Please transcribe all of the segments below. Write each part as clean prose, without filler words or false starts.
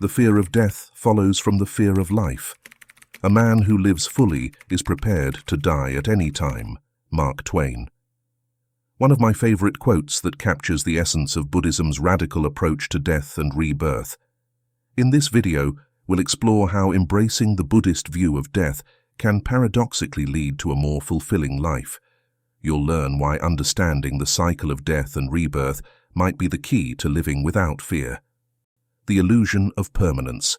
The fear of death follows from the fear of life. A man who lives fully is prepared to die at any time. Mark Twain. One of my favorite quotes that captures the essence of Buddhism's radical approach to death and rebirth. In this video, we'll explore how embracing the Buddhist view of death can paradoxically lead to a more fulfilling life. You'll learn why understanding the cycle of death and rebirth might be the key to living without fear. The illusion of permanence.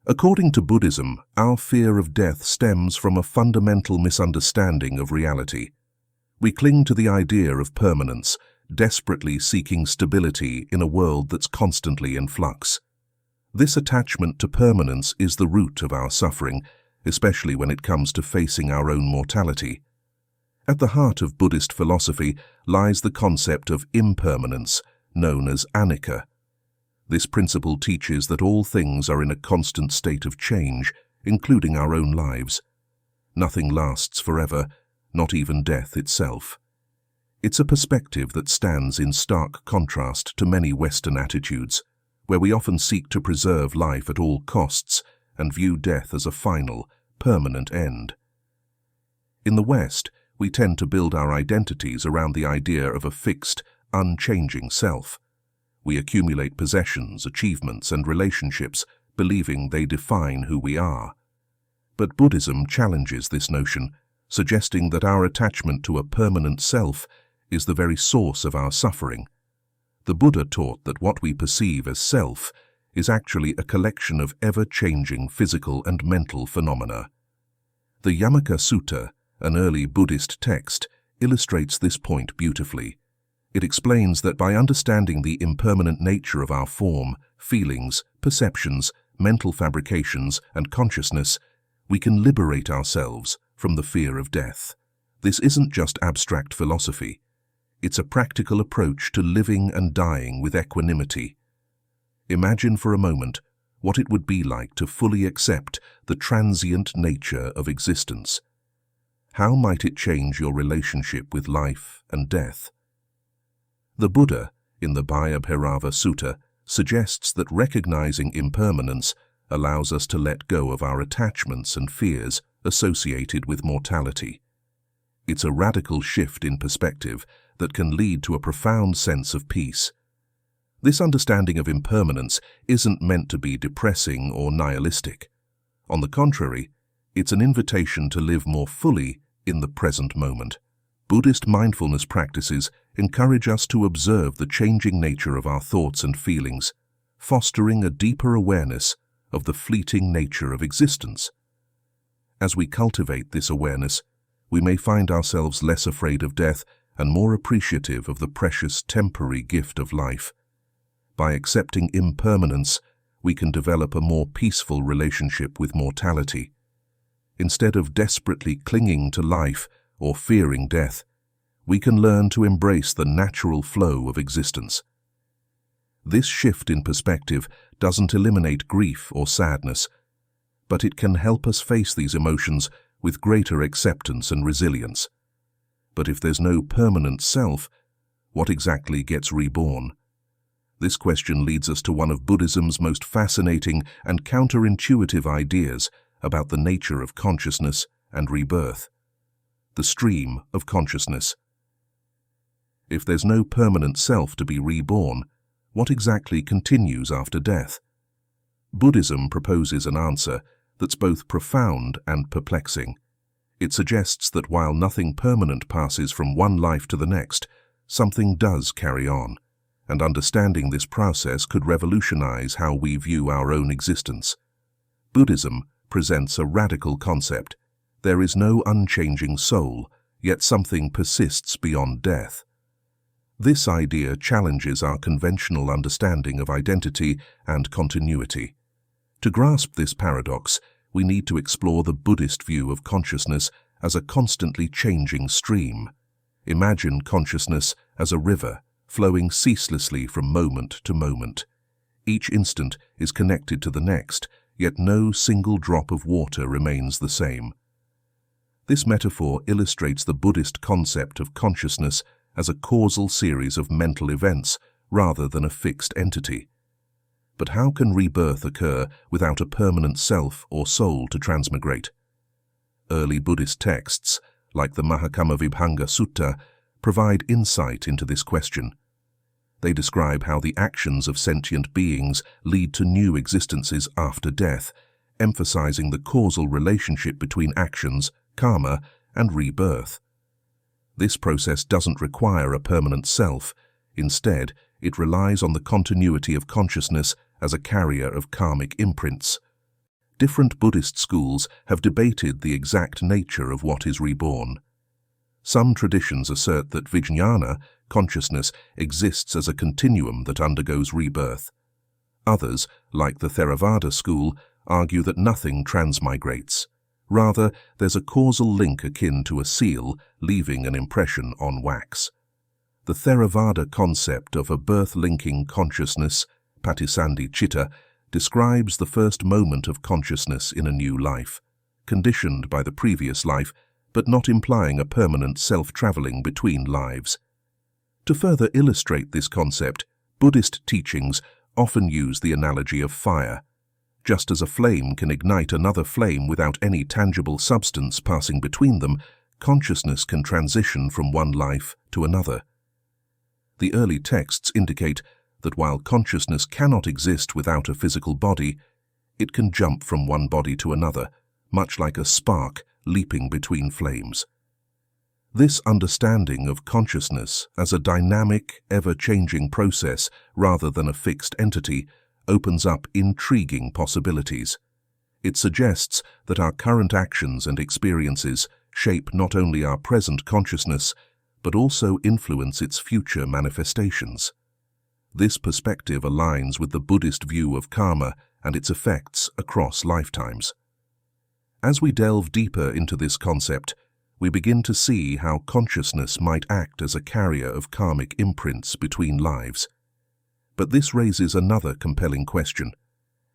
According to Buddhism, our fear of death stems from a fundamental misunderstanding of reality. We cling to the idea of permanence, desperately seeking stability in a world that's constantly in flux. This attachment to permanence is the root of our suffering, especially when it comes to facing our own mortality. At the heart of Buddhist philosophy lies the concept of impermanence, known as anicca. This principle teaches that all things are in a constant state of change, including our own lives. Nothing lasts forever, not even death itself. It's a perspective that stands in stark contrast to many Western attitudes, where we often seek to preserve life at all costs and view death as a final, permanent end. In the West, we tend to build our identities around the idea of a fixed, unchanging self. We accumulate possessions, achievements, and relationships, believing they define who we are. But Buddhism challenges this notion, suggesting that our attachment to a permanent self is the very source of our suffering. The Buddha taught that what we perceive as self is actually a collection of ever-changing physical and mental phenomena. The Yamaka Sutta, an early Buddhist text, illustrates this point beautifully. It explains that by understanding the impermanent nature of our form, feelings, perceptions, mental fabrications, and consciousness, we can liberate ourselves from the fear of death. This isn't just abstract philosophy. It's a practical approach to living and dying with equanimity. Imagine for a moment what it would be like to fully accept the transient nature of existence. How might it change your relationship with life and death? The Buddha, in the Bhaya-Bhairava Sutta, suggests that recognizing impermanence allows us to let go of our attachments and fears associated with mortality. It's a radical shift in perspective that can lead to a profound sense of peace. This understanding of impermanence isn't meant to be depressing or nihilistic. On the contrary, it's an invitation to live more fully in the present moment. Buddhist mindfulness practices encourage us to observe the changing nature of our thoughts and feelings, fostering a deeper awareness of the fleeting nature of existence. As we cultivate this awareness, we may find ourselves less afraid of death and more appreciative of the precious temporary gift of life. By accepting impermanence, we can develop a more peaceful relationship with mortality. Instead of desperately clinging to life or fearing death, we can learn to embrace the natural flow of existence. This shift in perspective doesn't eliminate grief or sadness, but it can help us face these emotions with greater acceptance and resilience. But if there's no permanent self, what exactly gets reborn? This question leads us to one of Buddhism's most fascinating and counterintuitive ideas about the nature of consciousness and rebirth: the stream of consciousness. If there's no permanent self to be reborn, what exactly continues after death? Buddhism proposes an answer that's both profound and perplexing. It suggests that while nothing permanent passes from one life to the next, something does carry on, and understanding this process could revolutionize how we view our own existence. Buddhism presents a radical concept. There is no unchanging soul, yet something persists beyond death. This idea challenges our conventional understanding of identity and continuity. To grasp this paradox, we need to explore the Buddhist view of consciousness as a constantly changing stream. Imagine consciousness as a river, flowing ceaselessly from moment to moment. Each instant is connected to the next, yet no single drop of water remains the same. This metaphor illustrates the Buddhist concept of consciousness as a causal series of mental events rather than a fixed entity. But how can rebirth occur without a permanent self or soul to transmigrate? Early Buddhist texts, like the Mahakamavibhanga Sutta, provide insight into this question. They describe how the actions of sentient beings lead to new existences after death, emphasizing the causal relationship between actions, karma, and rebirth. This process doesn't require a permanent self. Instead, it relies on the continuity of consciousness as a carrier of karmic imprints. Different Buddhist schools have debated the exact nature of what is reborn. Some traditions assert that vijnana, consciousness, exists as a continuum that undergoes rebirth. Others, like the Theravada school, argue that nothing transmigrates. Rather, there's a causal link akin to a seal leaving an impression on wax. The Theravada concept of a birth-linking consciousness, patisandhi citta, describes the first moment of consciousness in a new life, conditioned by the previous life, but not implying a permanent self-traveling between lives. To further illustrate this concept, Buddhist teachings often use the analogy of fire. Just as a flame can ignite another flame without any tangible substance passing between them, consciousness can transition from one life to another. The early texts indicate that while consciousness cannot exist without a physical body, it can jump from one body to another, much like a spark leaping between flames. This understanding of consciousness as a dynamic, ever-changing process rather than a fixed entity opens up intriguing possibilities. It suggests that our current actions and experiences shape not only our present consciousness, but also influence its future manifestations. This perspective aligns with the Buddhist view of karma and its effects across lifetimes. As we delve deeper into this concept, we begin to see how consciousness might act as a carrier of karmic imprints between lives. But this raises another compelling question.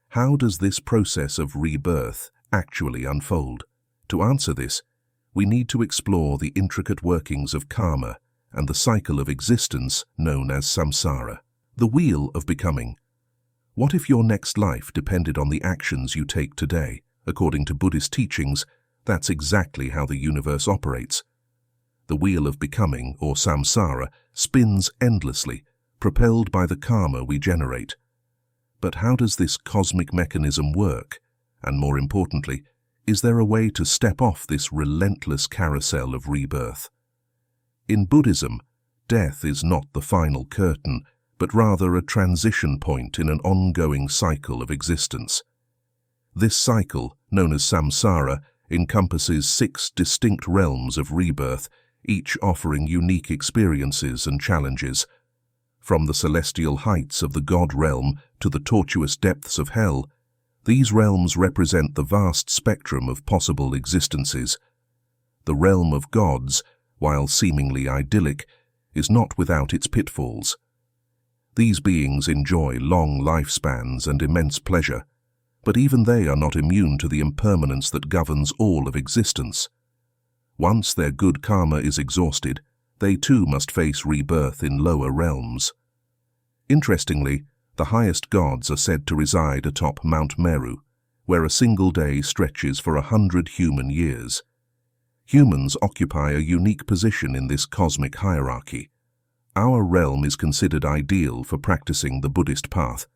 How does this process of rebirth actually unfold? To answer this, we need to explore the intricate workings of karma and the cycle of existence known as samsara, the wheel of becoming. What if your next life depended on the actions you take today? According to Buddhist teachings, that's exactly how the universe operates. The wheel of becoming, or samsara, spins endlessly, propelled by the karma we generate. But how does this cosmic mechanism work? And more importantly, is there a way to step off this relentless carousel of rebirth? In Buddhism, death is not the final curtain, but rather a transition point in an ongoing cycle of existence. This cycle, known as samsara, encompasses 6 distinct realms of rebirth, each offering unique experiences and challenges. From the celestial heights of the God realm to the tortuous depths of hell, these realms represent the vast spectrum of possible existences. The realm of gods, while seemingly idyllic, is not without its pitfalls. These beings enjoy long lifespans and immense pleasure, but even they are not immune to the impermanence that governs all of existence. Once their good karma is exhausted, they too must face rebirth in lower realms. Interestingly, the highest gods are said to reside atop Mount Meru, where a single day stretches for 100 human years. Humans occupy a unique position in this cosmic hierarchy. Our realm is considered ideal for practicing the Buddhist path,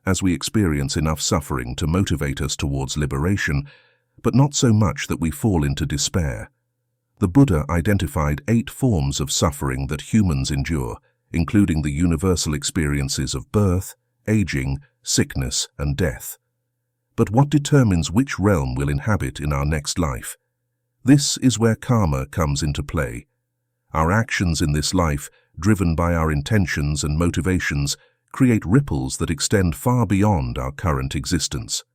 as we experience enough suffering to motivate us towards liberation, but not so much that we fall into despair. The Buddha identified 8 forms of suffering that humans endure, including the universal experiences of birth, aging, sickness, and death. But what determines which realm we'll inhabit in our next life? This is where karma comes into play. Our actions in this life, driven by our intentions and motivations, create ripples that extend far beyond our current existence.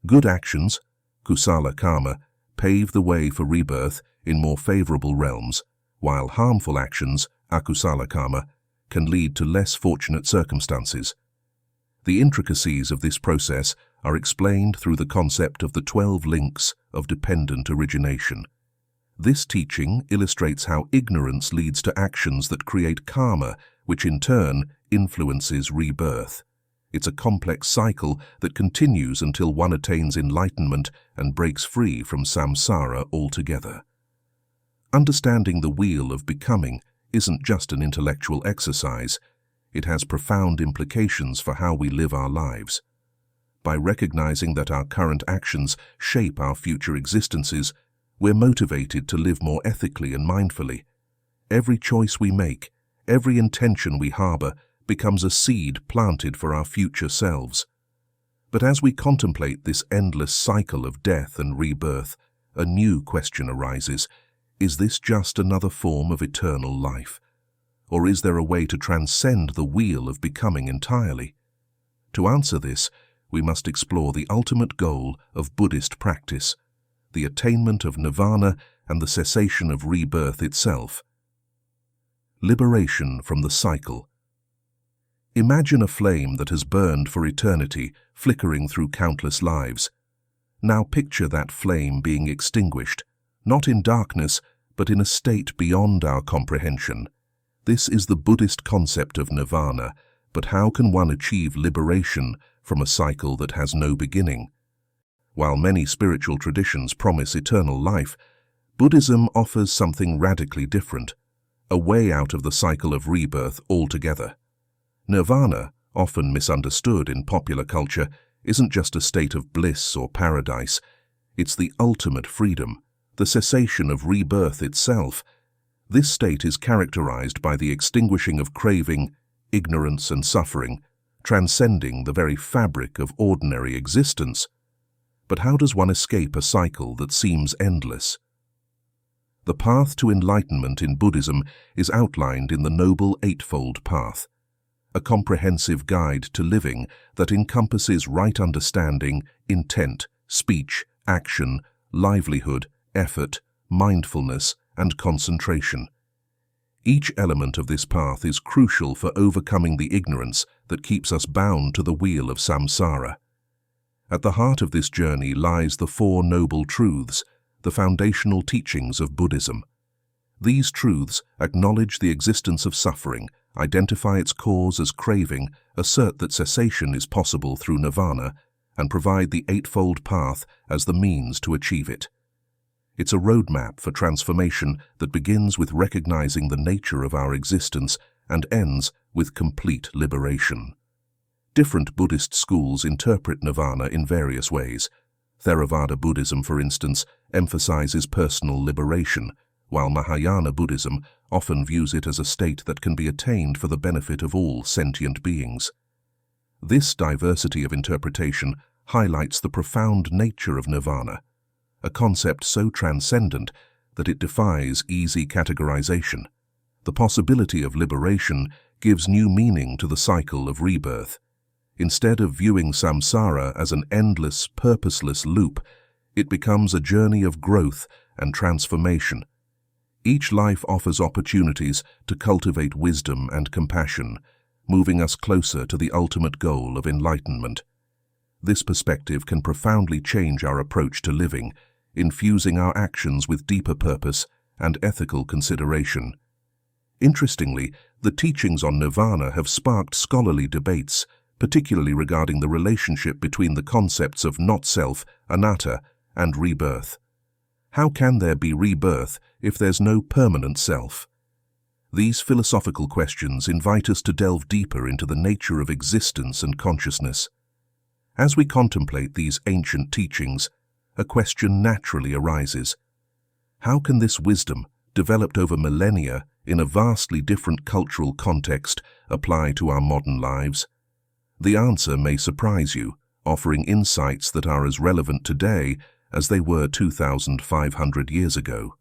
Good actions, kusala karma, pave the way for rebirth in more favorable realms, while harmful actions, akusala karma, can lead to less fortunate circumstances. The intricacies of this process are explained through the concept of the 12 links of dependent origination. This teaching illustrates how ignorance leads to actions that create karma, which in turn influences rebirth. It's a complex cycle that continues until one attains enlightenment and breaks free from samsara altogether. Understanding the wheel of becoming isn't just an intellectual exercise. It has profound implications for how we live our lives. By recognizing that our current actions shape our future existences, we're motivated to live more ethically and mindfully. Every choice we make, every intention we harbor, becomes a seed planted for our future selves. But as we contemplate this endless cycle of death and rebirth, a new question arises. Is this just another form of eternal life? Or is there a way to transcend the wheel of becoming entirely? To answer this, we must explore the ultimate goal of Buddhist practice, the attainment of Nirvana and the cessation of rebirth itself. Liberation from the cycle. Imagine a flame that has burned for eternity, flickering through countless lives. Now picture that flame being extinguished, not in darkness, but in a state beyond our comprehension. This is the Buddhist concept of Nirvana, but how can one achieve liberation from a cycle that has no beginning? While many spiritual traditions promise eternal life, Buddhism offers something radically different, a way out of the cycle of rebirth altogether. Nirvana, often misunderstood in popular culture, isn't just a state of bliss or paradise. It's the ultimate freedom, the cessation of rebirth itself. This state is characterized by the extinguishing of craving, ignorance, and suffering, transcending the very fabric of ordinary existence. But how does one escape a cycle that seems endless? The path to enlightenment in Buddhism is outlined in the Noble Eightfold Path, a comprehensive guide to living that encompasses right understanding, intent, speech, action, livelihood, effort, mindfulness, and concentration. Each element of this path is crucial for overcoming the ignorance that keeps us bound to the wheel of samsara. At the heart of this journey lies the Four Noble Truths, the foundational teachings of Buddhism. These truths acknowledge the existence of suffering, identify its cause as craving, assert that cessation is possible through nirvana, and provide the Eightfold Path as the means to achieve it. It's a roadmap for transformation that begins with recognizing the nature of our existence and ends with complete liberation. Different Buddhist schools interpret nirvana in various ways. Theravada Buddhism, for instance, emphasizes personal liberation, while Mahayana Buddhism often views it as a state that can be attained for the benefit of all sentient beings. This diversity of interpretation highlights the profound nature of nirvana, a concept so transcendent that it defies easy categorization. The possibility of liberation gives new meaning to the cycle of rebirth. Instead of viewing samsara as an endless, purposeless loop, it becomes a journey of growth and transformation. Each life offers opportunities to cultivate wisdom and compassion, moving us closer to the ultimate goal of enlightenment. This perspective can profoundly change our approach to living, infusing our actions with deeper purpose and ethical consideration. Interestingly, the teachings on nirvana have sparked scholarly debates, particularly regarding the relationship between the concepts of not-self, anatta, and rebirth. How can there be rebirth if there's no permanent self? These philosophical questions invite us to delve deeper into the nature of existence and consciousness. As we contemplate these ancient teachings, a question naturally arises. How can this wisdom, developed over millennia in a vastly different cultural context, apply to our modern lives? The answer may surprise you, offering insights that are as relevant today as they were 2,500 years ago.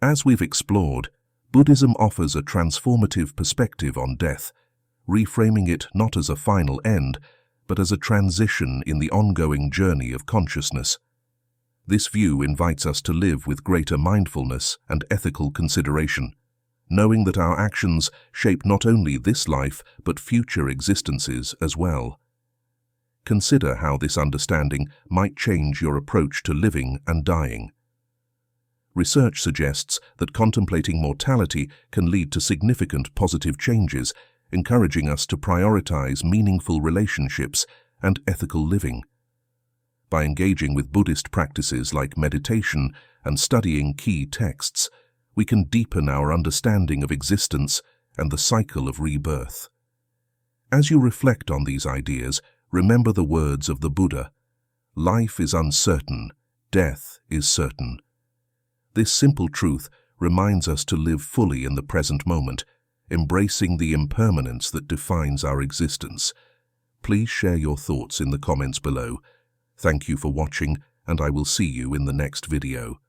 As we've explored, Buddhism offers a transformative perspective on death, reframing it not as a final end, but as a transition in the ongoing journey of consciousness. This view invites us to live with greater mindfulness and ethical consideration, knowing that our actions shape not only this life but future existences as well. Consider how this understanding might change your approach to living and dying. Research suggests that contemplating mortality can lead to significant positive changes, encouraging us to prioritize meaningful relationships and ethical living. By engaging with Buddhist practices like meditation and studying key texts, we can deepen our understanding of existence and the cycle of rebirth. As you reflect on these ideas, remember the words of the Buddha: "Life is uncertain, death is certain." This simple truth reminds us to live fully in the present moment, embracing the impermanence that defines our existence. Please share your thoughts in the comments below. Thank you for watching, and I will see you in the next video.